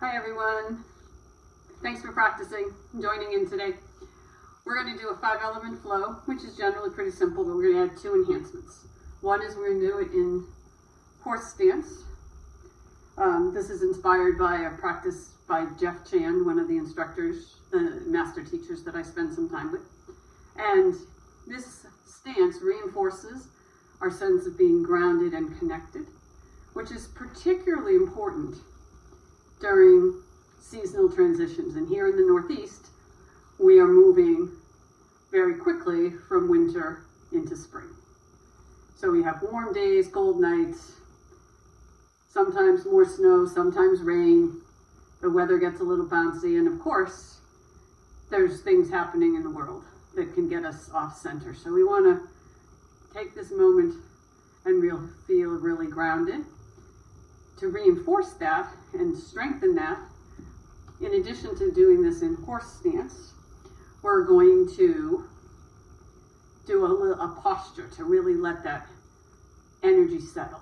Hi everyone, thanks for practicing and joining in today. We're going to do a 5-element flow, which is generally pretty simple, but we're going to add 2 enhancements. One is we're going to do it in horse stance. This is inspired by a practice by Jeff Chan, one of the instructors, the master teachers that I spend some time with. And this stance reinforces our sense of being grounded and connected, which is particularly important during seasonal transitions. And here in the Northeast, we are moving very quickly from winter into spring. So we have warm days, cold nights, sometimes more snow, sometimes rain. The weather gets a little bouncy, and of course, there's things happening in the world that can get us off center. So we want to take this moment and feel really grounded. To reinforce that and strengthen that, in addition to doing this in horse stance, we're going to do a posture to really let that energy settle.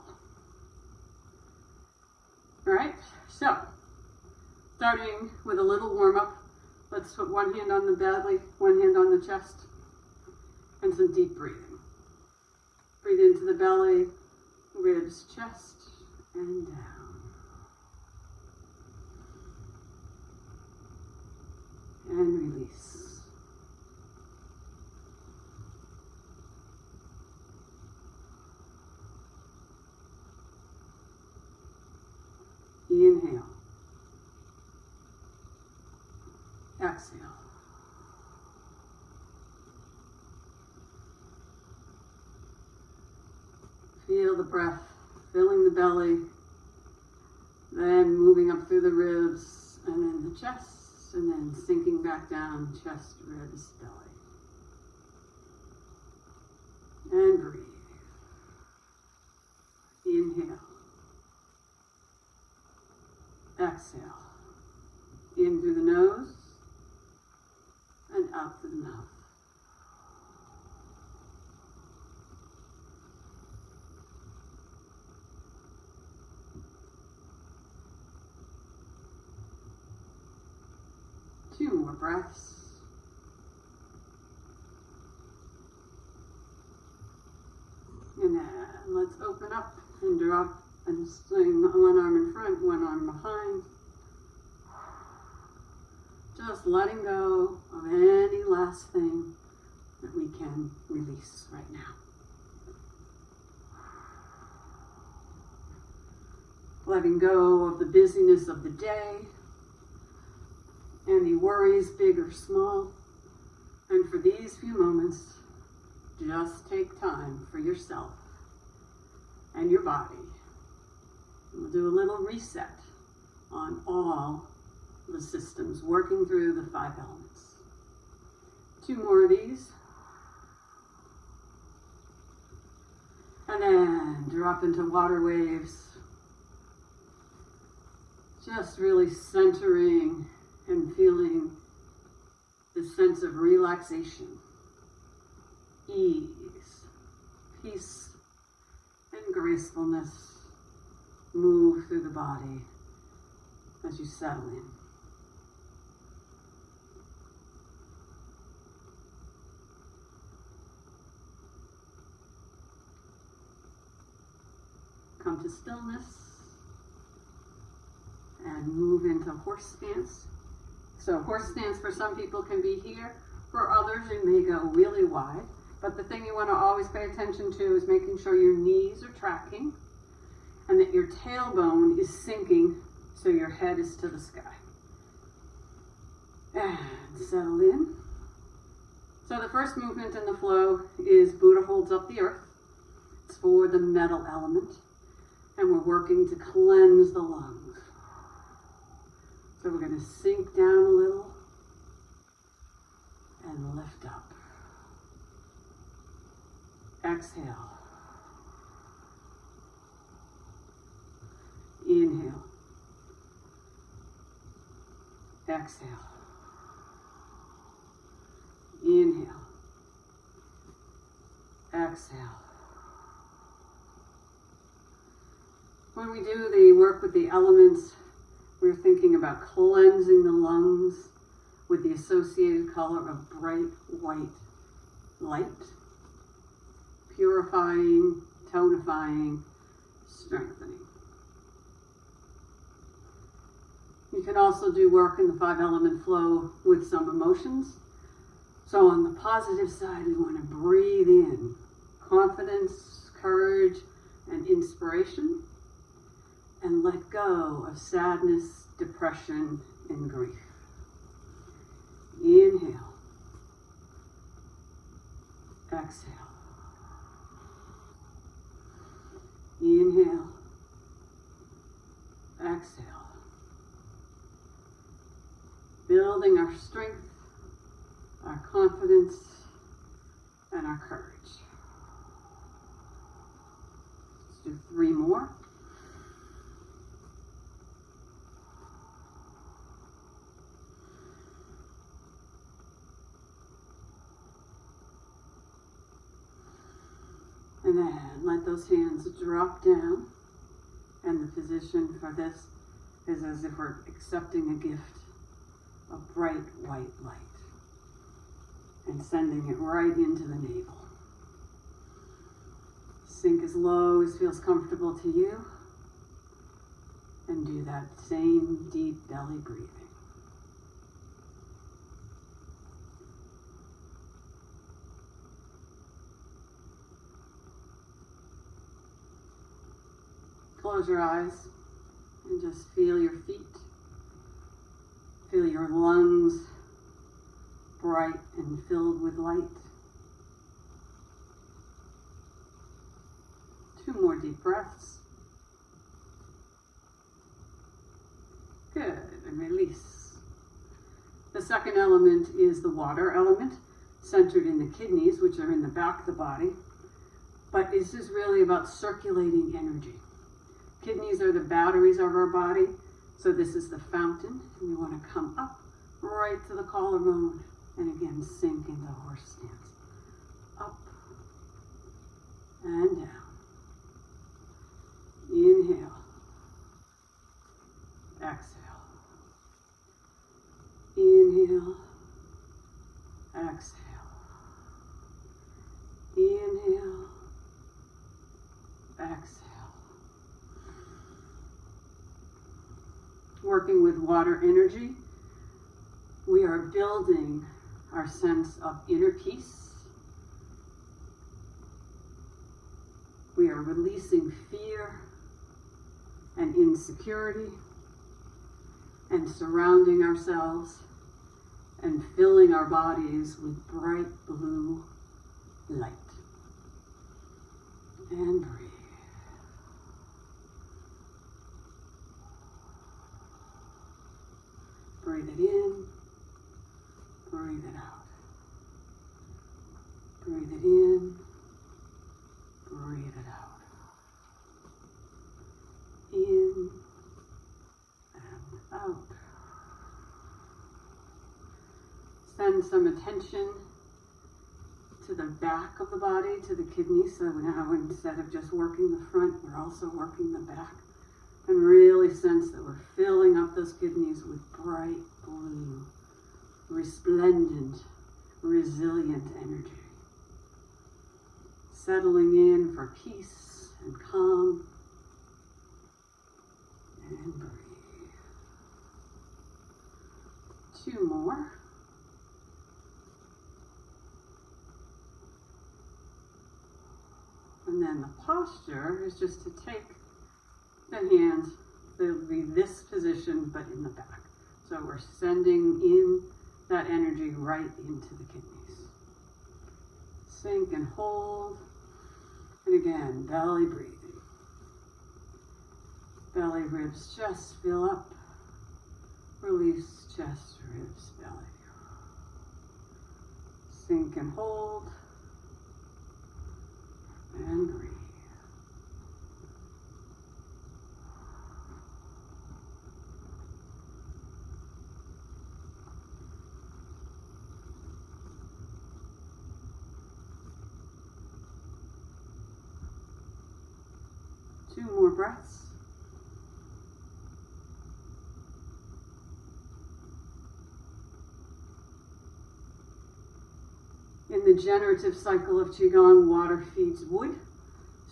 All right, so starting with a little warm-up, let's put one hand on the belly, one hand on the chest, and some deep breathing. Breathe into the belly, ribs, chest, and down. And release. Inhale. Exhale. Feel the breath filling the belly, then moving up through the ribs, and then the chest, and then sinking back down, chest, ribs, belly. And breathe. Inhale. Exhale. In through the nose, and out through the mouth. Two more breaths. And then let's open up and drop and swing one arm in front, one arm behind. Just letting go of any last thing that we can release right now. Letting go of the busyness of the day, any worries, big or small. And for these few moments, just take time for yourself and your body. We'll do a little reset on all the systems, working through the 5 elements. 2 more of these. And then drop into water waves. Just really centering and feeling the sense of relaxation, ease, peace, and gracefulness move through the body as you settle in. Come to stillness and move into horse stance. So horse stance for some people can be here. For others, it may go really wide. But the thing you want to always pay attention to is making sure your knees are tracking and that your tailbone is sinking so your head is to the sky. And settle in. So the first movement in the flow is Buddha holds up the earth. It's for the metal element. And we're working to cleanse the lungs. So we're going to sink down a little and lift up. Exhale. Inhale. Exhale. Inhale. Exhale. When we do the work with the elements, We're thinking about cleansing the lungs with the associated color of bright white light, purifying, tonifying, strengthening. You can also do work in the 5-element flow with some emotions. So on the positive side, we want to breathe in confidence, courage, and inspiration, and let go of sadness, depression, and grief. Inhale. Exhale. Inhale. Exhale. Building our strength, our confidence, and our courage. Let's do 3 more. And then let those hands drop down. And the position for this is as if we're accepting a gift of bright white light and sending it right into the navel. Sink as low as feels comfortable to you, and do that same deep belly breathing. Close your eyes and just feel your feet. Feel your lungs bright and filled with light. 2 more deep breaths. Good, and release. The second element is the water element, centered in the kidneys, which are in the back of the body. But this is really about circulating energy. Kidneys are the batteries of our body, so this is the fountain, and we want to come up right to the collarbone, and again sink into horse stance. Up and down. Inhale. Exhale. Inhale. Exhale. Inhale. Exhale. Working with water energy, we are building our sense of inner peace. We are releasing fear and insecurity and surrounding ourselves and filling our bodies with bright blue light. And breathe. Breathe it in, breathe it out. Breathe it in, breathe it out. In and out. Send some attention to the back of the body, to the kidneys. So now instead of just working the front, we're also working the back. And really sense that we're filling up those kidneys with bright blue, resplendent, resilient energy. Settling in for peace and calm. And breathe. 2 more. And then the posture is just to take the hands, they'll be this position, but in the back. So we're sending in that energy right into the kidneys. Sink and hold. And again, belly breathing. Belly ribs just fill up. Release chest, ribs, belly. Sink and hold. And breathe. Two more breaths. In the generative cycle of Qigong, water feeds wood.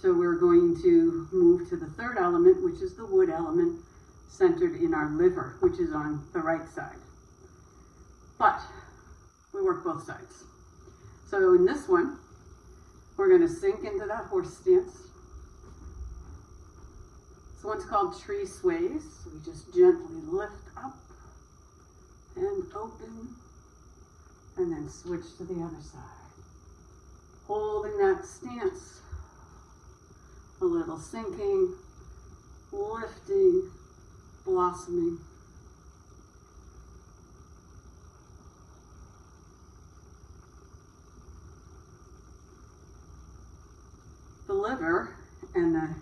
So we're going to move to the third element, which is the wood element, centered in our liver, which is on the right side. But we work both sides. So in this one, we're going to sink into that horse stance. This one's called tree sways. So we just gently lift up and open, and then switch to the other side. Holding that stance, a little sinking, lifting, blossoming. The liver and the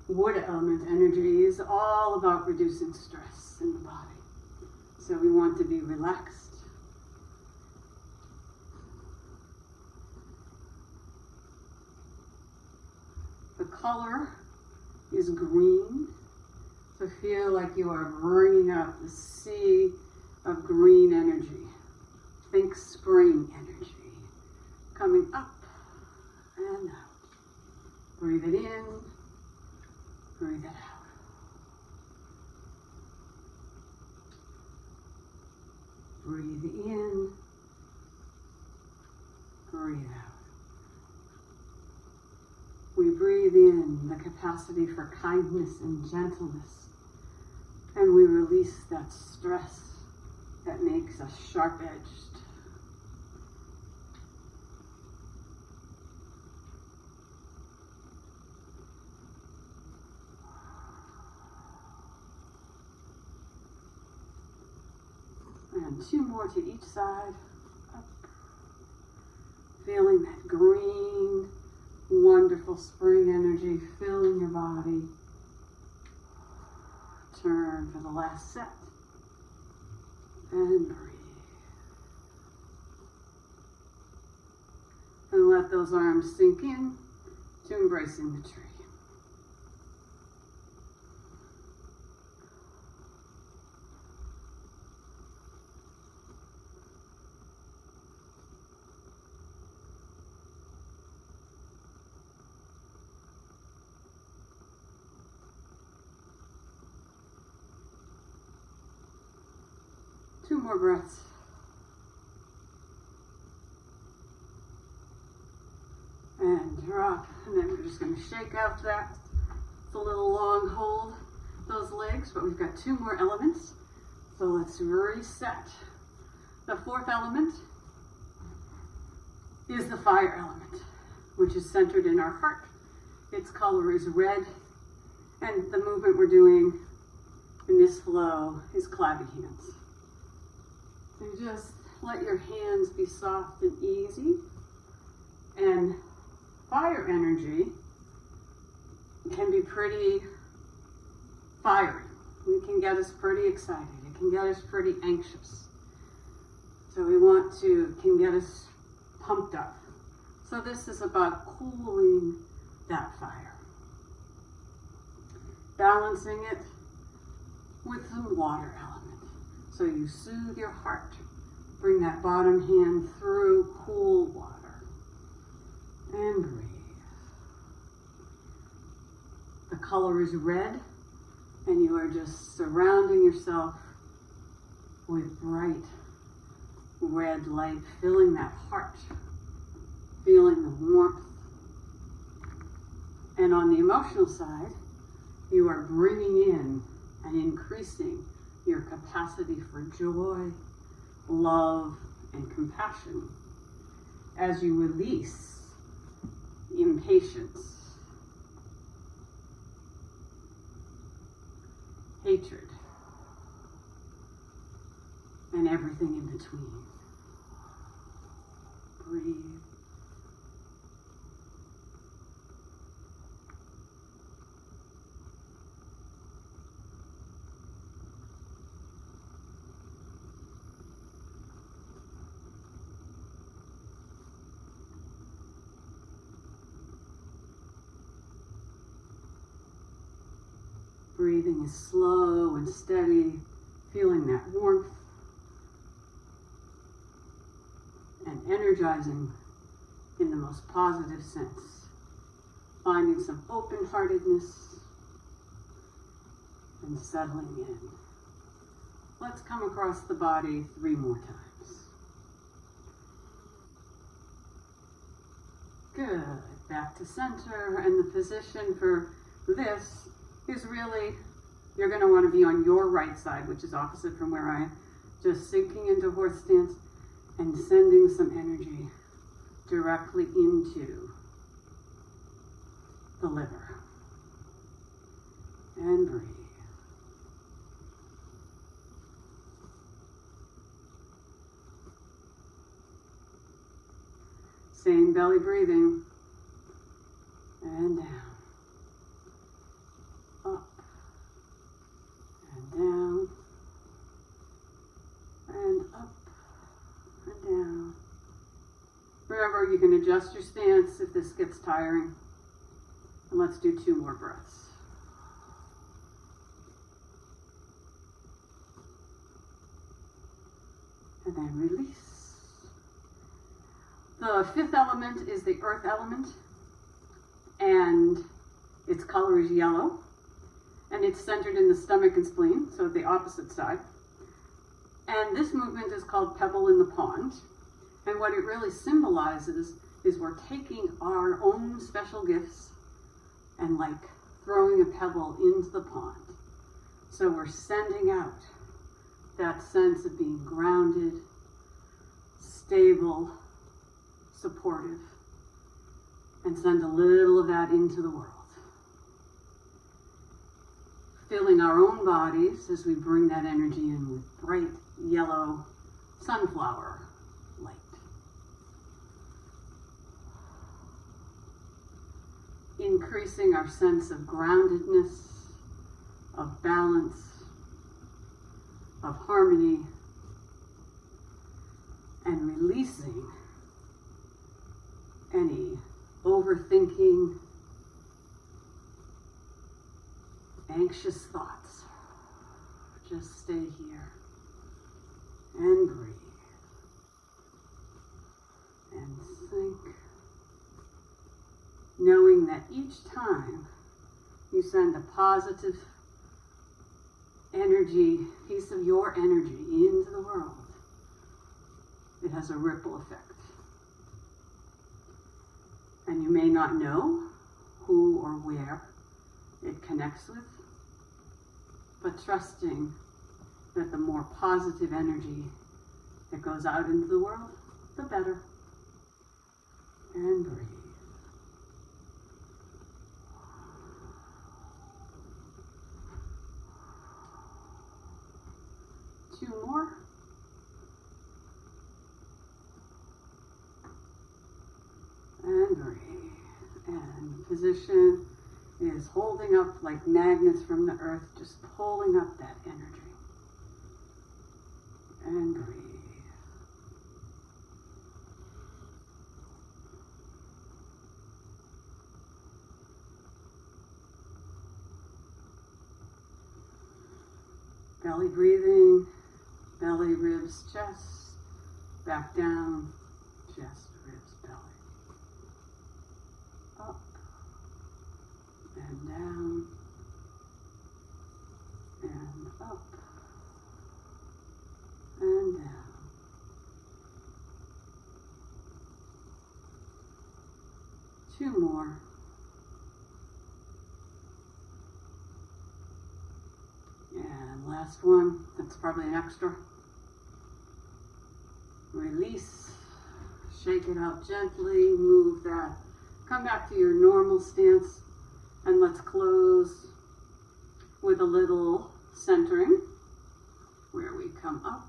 wood element energy is all about reducing stress in the body. So we want to be relaxed. The color is green. So feel like you are bringing up the sea of green energy. Think spring energy. Coming up and out. Breathe it in, breathe it out. Breathe in, breathe out. We breathe in the capacity for kindness and gentleness, and we release that stress that makes us sharp-edged. And 2 more to each side. Up. Feeling that green, wonderful spring energy filling your body. Turn for the last set. And breathe. And let those arms sink in to embracing the tree. Two more breaths. And drop. And then we're just going to shake out that. It's a little long hold, those legs, but we've got 2 more elements. So let's reset. The 4th element is the fire element, which is centered in our heart. Its color is red. And the movement we're doing in this flow is clappy hands. So just let your hands be soft and easy. And fire energy can be pretty fiery. It can get us pretty excited. It can get us pretty anxious. So can get us pumped up. So this is about cooling that fire. Balancing it with some water element. So you soothe your heart. Bring that bottom hand through cool water. And breathe. The color is red, and you are just surrounding yourself with bright red light, filling that heart, feeling the warmth. And on the emotional side, you are bringing in and increasing your capacity for joy, love, and compassion as you release impatience, hatred, and everything in between. Breathe. Breathing is slow and steady, feeling that warmth and energizing most positive sense. Finding some open-heartedness and settling in. Let's come across the body 3 more times. Good. Back to center. And the position for this is really, you're going to want to be on your right side, which is opposite from where I am. Just sinking into horse stance and sending some energy directly into the liver. And breathe. Same belly breathing. And down. Up. And down. And up. And down. Remember, you can adjust your stance if this gets tiring. And let's do 2 more breaths. And then release. The 5th element is the earth element, and its color is yellow, and it's centered in the stomach and spleen, so the opposite side. And this movement is called Pebble in the Pond, and what it really symbolizes is we're taking our own special gifts and like throwing a pebble into the pond. So we're sending out that sense of being grounded, stable, supportive, and send a little of that into the world. Filling our own bodies as we bring that energy in with bright yellow sunflower light. Increasing our sense of groundedness, of balance, of harmony, and releasing any overthinking, anxious thoughts. Just stay here and breathe and think, knowing that each time you send a positive energy, piece of your energy into the world, it has a ripple effect. And you may not know who or where it connects with, but trusting that the more positive energy that goes out into the world, the better. And breathe. Two more. And breathe. And position is holding up like magnets from the earth, just pulling up that energy. And breathe. Belly breathing, belly, ribs, chest, back down, chest, ribs, belly. Up and down and up and down. Two more. And last one, that's probably an extra. Release, shake it out gently, move that. Come back to your normal stance, and let's close with a little centering, where we come up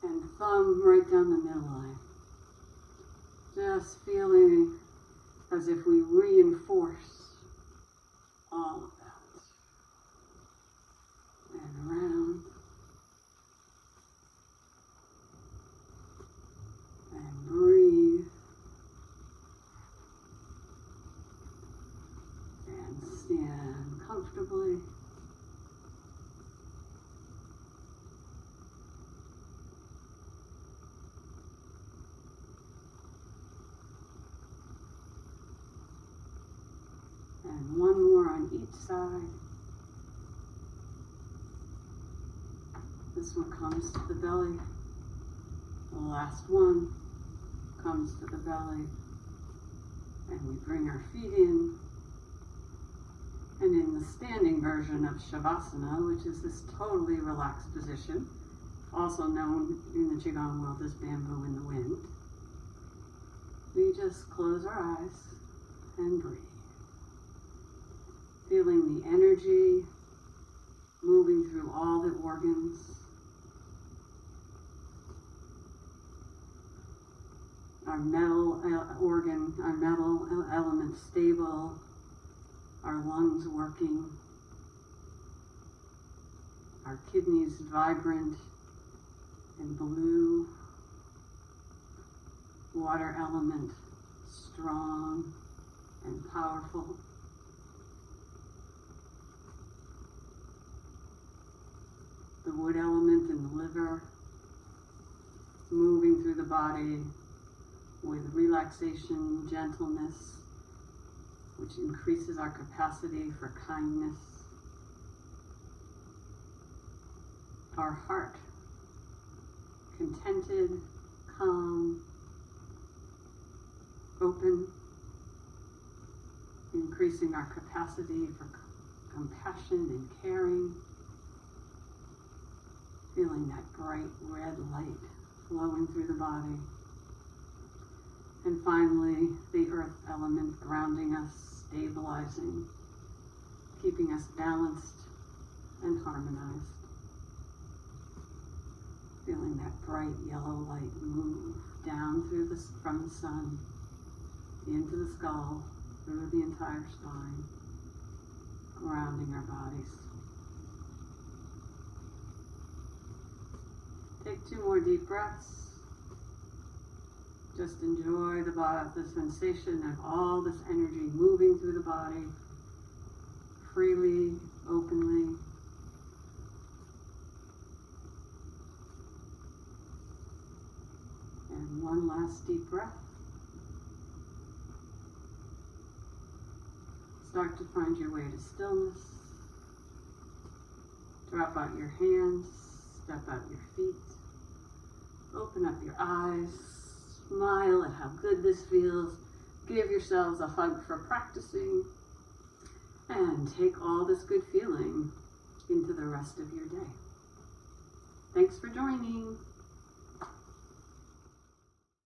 and thumb right down the middle line. Just feeling as if we reinforce all of that. And around. And breathe. And stand comfortably. And one more on each side. This one comes to the belly. The last one comes to the belly. And we bring our feet in. And in the standing version of Shavasana, which is this totally relaxed position, also known in the Qigong world as bamboo in the wind, we just close our eyes and breathe. Feeling the energy moving through all the organs. Our metal organ, our metal element stable, our lungs working, our kidneys vibrant and blue, water element strong and powerful. The wood element in the liver, moving through the body with relaxation, gentleness, which increases our capacity for kindness. Our heart, contented, calm, open, increasing our capacity for compassion and caring. Feeling that bright red light flowing through the body. And finally, the earth element grounding us, stabilizing, keeping us balanced and harmonized. Feeling that bright yellow light move down from the sun, into the skull, through the entire spine, grounding our bodies. Take 2 more deep breaths. Just enjoy the sensation of all this energy moving through the body, freely, openly. And one last deep breath. Start to find your way to stillness. Drop out your hands, step out your feet. Open up your eyes. Smile at how good this feels. Give yourselves a hug for practicing. And take all this good feeling into the rest of your day. Thanks for joining.